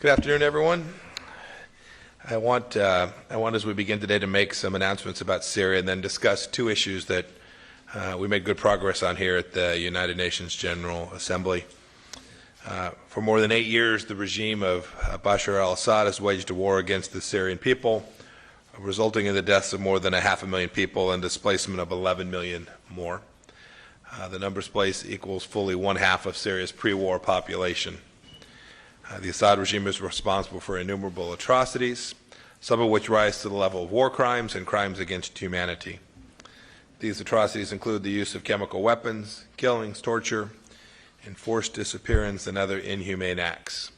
Good afternoon, everyone. I want, as we begin today, to make some announcements about Syria and then discuss two issues that we made good progress on here at the United Nations General Assembly. For more than 8 years, the regime of Bashar al-Assad has waged a war against the Syrian people, resulting in the deaths of more than 500,000 people and displacement of 11 million more. The numbers placed equals fully one-half of Syria's pre-war population. The Assad regime is responsible for innumerable atrocities, some of which rise to the level of war crimes and crimes against humanity. These atrocities include the use of chemical weapons, killings, torture, enforced disappearance, and other inhumane acts.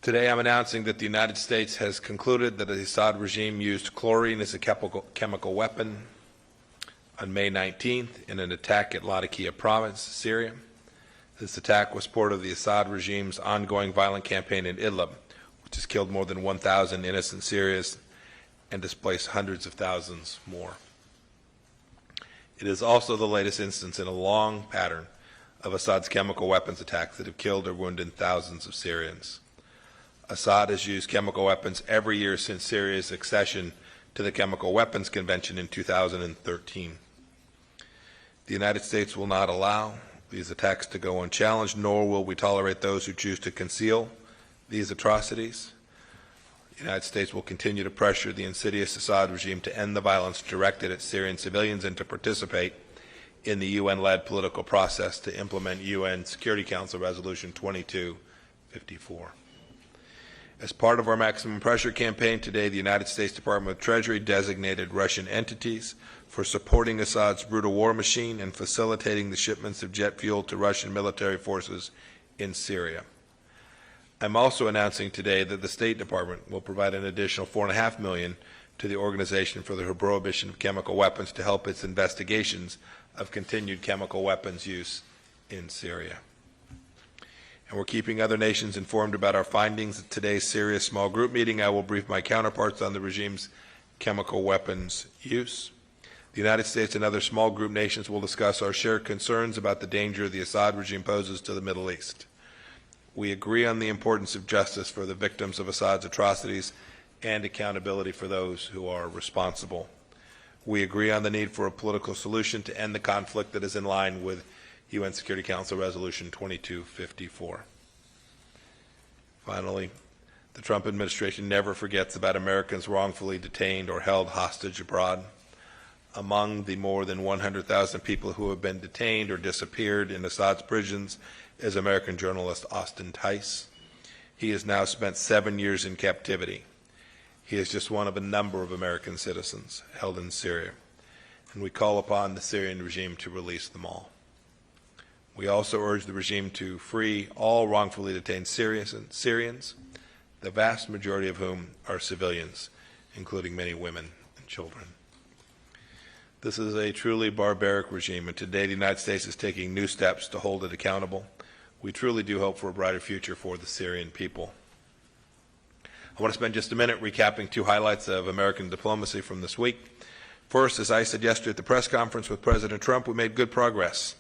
Today I'm announcing that the United States has concluded that the Assad regime used chlorine as a chemical weapon on May 19th in an attack at Latakia province, Syria. This attack was part of the Assad regime's ongoing violent campaign in Idlib, which has killed more than 1,000 innocent Syrians and displaced hundreds of thousands more. It is also the latest instance in a long pattern of Assad's chemical weapons attacks that have killed or wounded thousands of Syrians. Assad has used chemical weapons every year since Syria's accession to the Chemical Weapons Convention in 2013. The United States will not allow these attacks to go unchallenged, nor will we tolerate those who choose to conceal these atrocities. The United States will continue to pressure the insidious Assad regime to end the violence directed at Syrian civilians and to participate in the UN-led political process to implement UN Security Council Resolution 2254. As part of our maximum pressure campaign today, the United States Department of Treasury designated Russian entities for supporting Assad's brutal war machine and facilitating the shipments of jet fuel to Russian military forces in Syria. I'm also announcing today that the State Department will provide an additional $4.5 million to the Organization for the Prohibition of Chemical Weapons to help its investigations of continued chemical weapons use in Syria. And we're keeping other nations informed about our findings at today's Syria small group meeting. I will brief my counterparts on the regime's chemical weapons use. The United States and other small group nations will discuss our shared concerns about the danger the Assad regime poses to the Middle East. We agree on the importance of justice for the victims of Assad's atrocities and accountability for those who are responsible. We agree on the need for a political solution to end the conflict that is in line with UN Security Council Resolution 2254. Finally, the Trump administration never forgets about Americans wrongfully detained or held hostage abroad. Among the more than 100,000 people who have been detained or disappeared in Assad's prisons is American journalist Austin Tice. He has now spent 7 years in captivity. He is just one of a number of American citizens held in Syria, and we call upon the Syrian regime to release them all. We also urge the regime to free all wrongfully detained Syrians, the vast majority of whom are civilians, including many women and children. This is a truly barbaric regime, and today the United States is taking new steps to hold it accountable. We truly do hope for a brighter future for the Syrian people. I want to spend just a minute recapping two highlights of American diplomacy from this week. First, as I said yesterday at the press conference with President Trump, we made good progress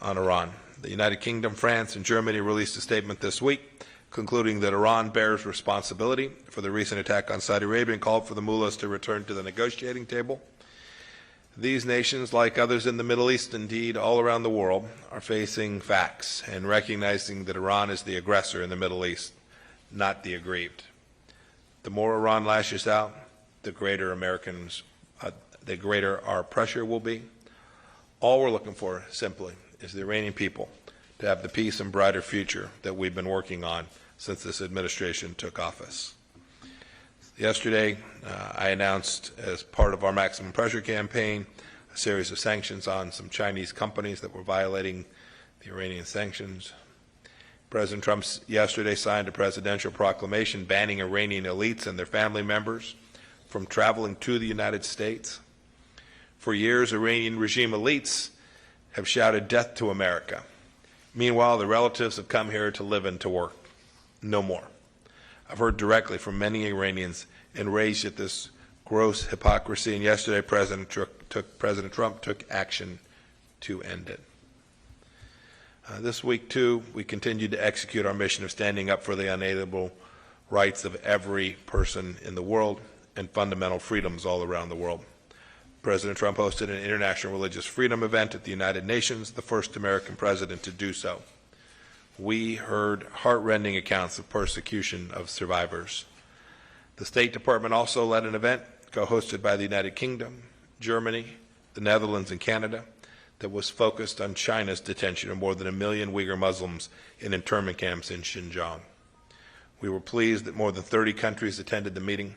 on Iran. The United Kingdom, France, and Germany released a statement this week concluding that Iran bears responsibility for the recent attack on Saudi Arabia and called for the mullahs to return to the negotiating table. These nations, like others in the Middle East, indeed all around the world, are facing facts and recognizing that Iran is the aggressor in the Middle East, not the aggrieved. The more Iran lashes out, the greater our pressure will be. All we're looking for, simply, is the Iranian people to have the peace and brighter future that we've been working on since this administration took office. Yesterday, I announced, as part of our maximum pressure campaign, a series of sanctions on some Chinese companies that were violating the Iranian sanctions. President Trump yesterday signed a presidential proclamation banning Iranian elites and their family members from traveling to the United States. For years, Iranian regime elites have shouted death to America. Meanwhile, the relatives have come here to live and to work. No more. I've heard directly from many Iranians enraged at this gross hypocrisy, and yesterday President Trump took action to end it. This week, too, we continued to execute our mission of standing up for the unalienable rights of every person in the world and fundamental freedoms all around the world. President Trump hosted an international religious freedom event at the United Nations, the first American president to do so. We heard heart-rending accounts of persecution of survivors. The State Department also led an event co-hosted by the United Kingdom, Germany, the Netherlands, and Canada that was focused on China's detention of more than 1 million Uyghur Muslims in internment camps in Xinjiang. We were pleased that more than 30 countries attended the meeting.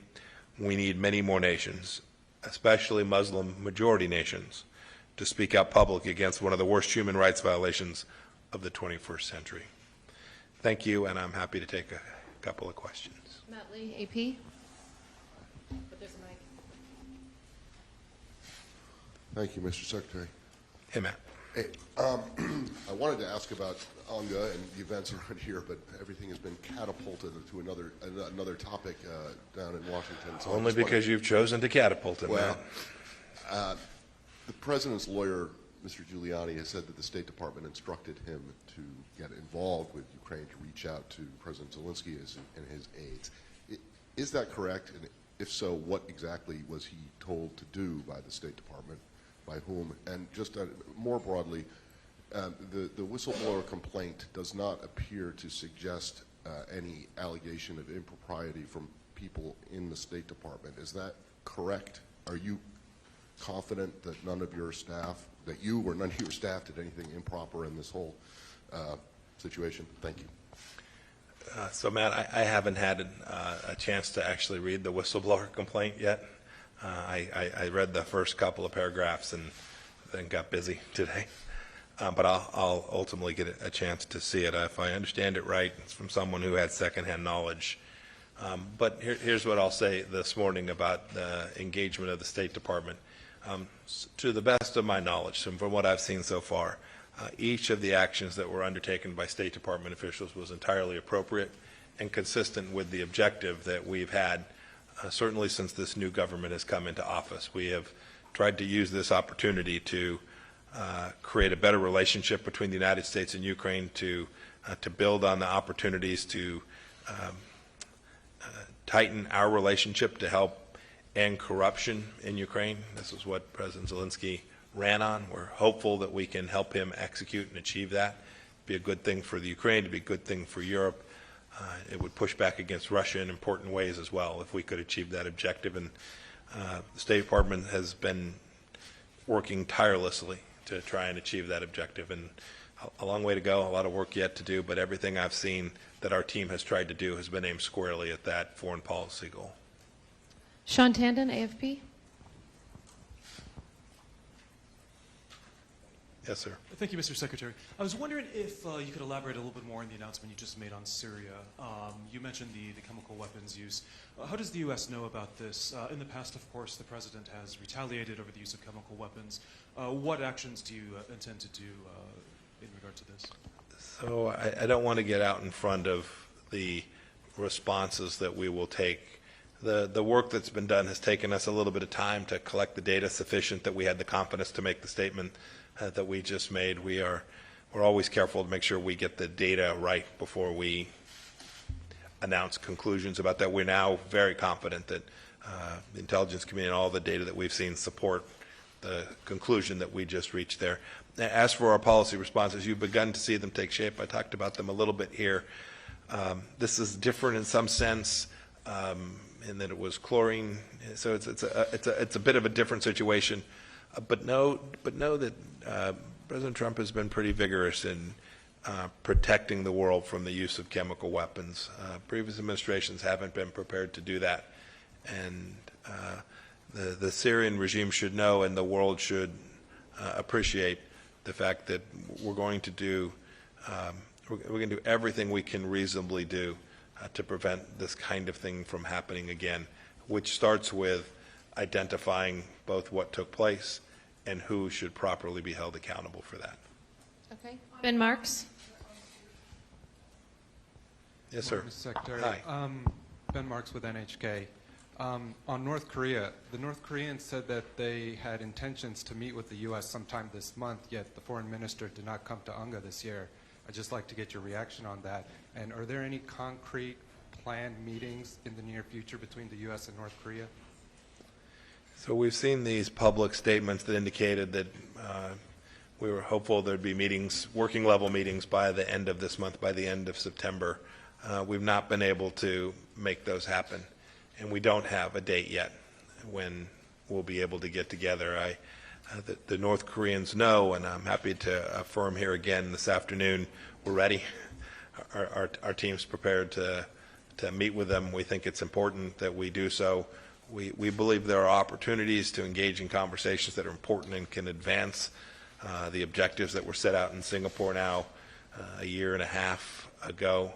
We need many more nations, especially Muslim majority nations, to speak out publicly against one of the worst human rights violations of the 21st century. Thank you, and I'm happy to take a couple of questions. Matt Lee, AP. But there's a mic. Thank you, Mr. Secretary. Hey, Matt. Hey, I wanted to ask about UNGA and the events around here, but everything has been catapulted to another topic down in Washington. So Only because you've chosen to catapult it, well, Matt. The president's lawyer, Mr. Giuliani, has said that the State Department instructed him to get involved with Ukraine, to reach out to President Zelensky and his aides. Is that correct? And if so, what exactly was he told to do by the State Department? By whom? And just more broadly, the whistleblower complaint does not appear to suggest any allegation of impropriety from people in the State Department. Is that correct? Are you confident that none of your staff, that you or none of your staff did anything improper in this whole situation? Thank you. So, Matt, I haven't had a chance to actually read the whistleblower complaint yet. I read the first couple of paragraphs and then got busy today. But I'll ultimately get a chance to see it. If I understand it right, it's from someone who had secondhand knowledge. But here's what I'll say this morning about the engagement of the State Department. To the best of my knowledge, and from what I've seen so far, each of the actions that were undertaken by State Department officials was entirely appropriate and consistent with the objective that we've had certainly since this new government has come into office. We have tried to use this opportunity to create a better relationship between the United States and Ukraine, to build on the opportunities to tighten our relationship to help end corruption in Ukraine. This is what President Zelensky ran on. We're hopeful that we can help him execute and achieve that. It'd be a good thing for the Ukraine, it'd be a good thing for Europe. It would push back against Russia in important ways as well if we could achieve that objective. And the State Department has been working tirelessly to try and achieve that objective. And a long way to go, a lot of work yet to do, but everything I've seen that our team has tried to do has been aimed squarely at that foreign policy goal. Sean Tandon, AFP. Yes, sir. Thank you, Mr. Secretary. I was wondering if you could elaborate a little bit more on the announcement you just made on Syria. You mentioned the chemical weapons use. How does the U.S. know about this? In the past, of course, the President has retaliated over the use of chemical weapons. What actions do you intend to do in regard to this? So I don't want to get out in front of the responses that we will take. The work that's been done has taken us a little bit of time to collect the data sufficient that we had the confidence to make the statement that we just made. We're always careful to make sure we get the data right before we announce conclusions about that. We're now very confident that the intelligence community and all the data that we've seen support the conclusion that we just reached there. As for our policy responses, you've begun to see them take shape. I talked about them a little bit here. This is different in some sense in that it was chlorine, so it's a bit of a different situation. But know that President Trump has been pretty vigorous in protecting the world from the use of chemical weapons. Previous administrations haven't been prepared to do that, and the Syrian regime should know, and the world should appreciate the fact that we're going to do everything we can reasonably do to prevent this kind of thing from happening again, which starts with identifying both what took place and who should properly be held accountable for that. Okay. Ben Marks. Yes, sir. Mr. Secretary. Hi. Ben Marks with NHK. On North Korea, the North Koreans said that they had intentions to meet with the U.S. sometime this month, yet the foreign minister did not come to UNGA this year. I'd just like to get your reaction on that. And are there any concrete planned meetings in the near future between the U.S. and North Korea? So we've seen these public statements that indicated that we were hopeful there'd be meetings, working level meetings by the end of this month, by the end of September. We've not been able to make those happen, and we don't have a date yet when we'll be able to get together. The North Koreans know, and I'm happy to affirm here again this afternoon, we're ready. Our team's prepared to meet with them. We think it's important that we do so. We believe there are opportunities to engage in conversations that are important and can advance the objectives that were set out in Singapore now a year and a half ago.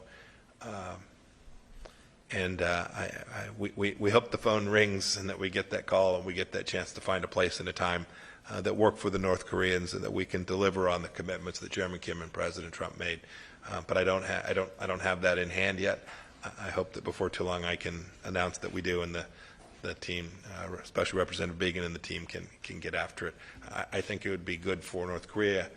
We hope the phone rings and that we get that call and we get that chance to find a place and a time that work for the North Koreans and that we can deliver on the commitments that Chairman Kim and President Trump made. But I don't have that in hand yet. I hope that before too long I can announce that we do, and the team, Special Representative Began and the team can get after it. I think it would be good for North Korea,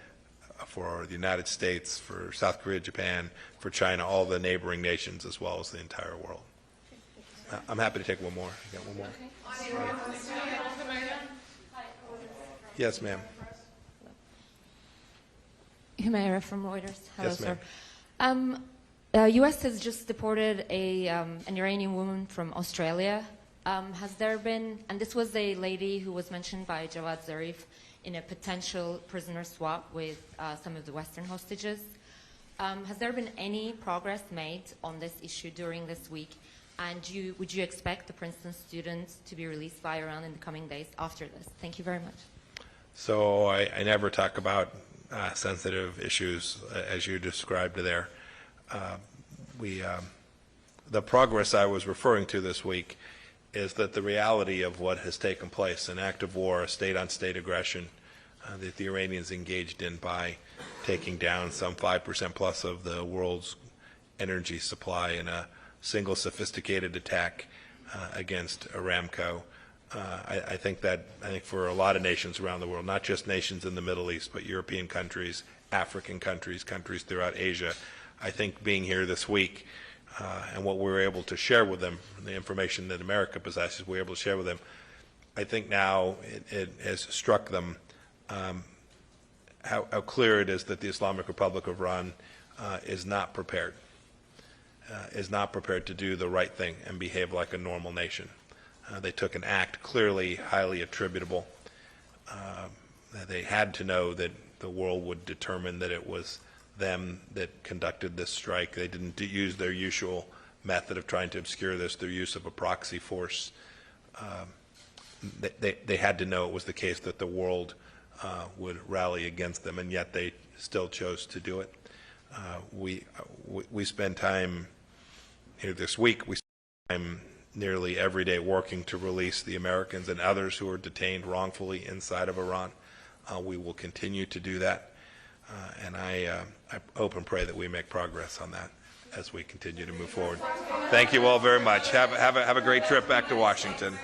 for the United States, for South Korea, Japan, for China, all the neighboring nations, as well as the entire world. I'm happy to take one more. You got one more? Yes, ma'am. Humaira from Reuters. Hello, Yes, ma'am. sir. U.S. has just deported an Iranian woman from Australia. Has there been, and this was a lady who was mentioned by Jawad Zarif in a potential prisoner swap with some of the Western hostages. Has there been any progress made on this issue during this week? And would you expect the Princeton students to be released by Iran in the coming days after this? Thank you very much. So I never talk about sensitive issues as you described there. The progress I was referring to this week is that the reality of what has taken place, an act of war, a state-on-state aggression that the Iranians engaged in by taking down some 5% plus of the world's energy supply in a single sophisticated attack against Aramco. I think for a lot of nations around the world, not just nations in the Middle East, but European countries, African countries, countries throughout Asia, I think being here this week and what we were able to share with them, the information that America possesses, we were able to share with them, I think now it has struck them how clear it is that the Islamic Republic of Iran is not prepared to do the right thing and behave like a normal nation. They took an act clearly highly attributable. They had to know that the world would determine that it was them that conducted this strike. They didn't use their usual method of trying to obscure this, their use of a proxy force. They had to know it was the case that the world would rally against them, and yet they still chose to do it. We spend time here this week. We spend time nearly every day working to release the Americans and others who are detained wrongfully inside of Iran. We will continue to do that, and I hope and pray that we make progress on that as we continue to move forward. Thank you all very much. Have a great trip back to Washington.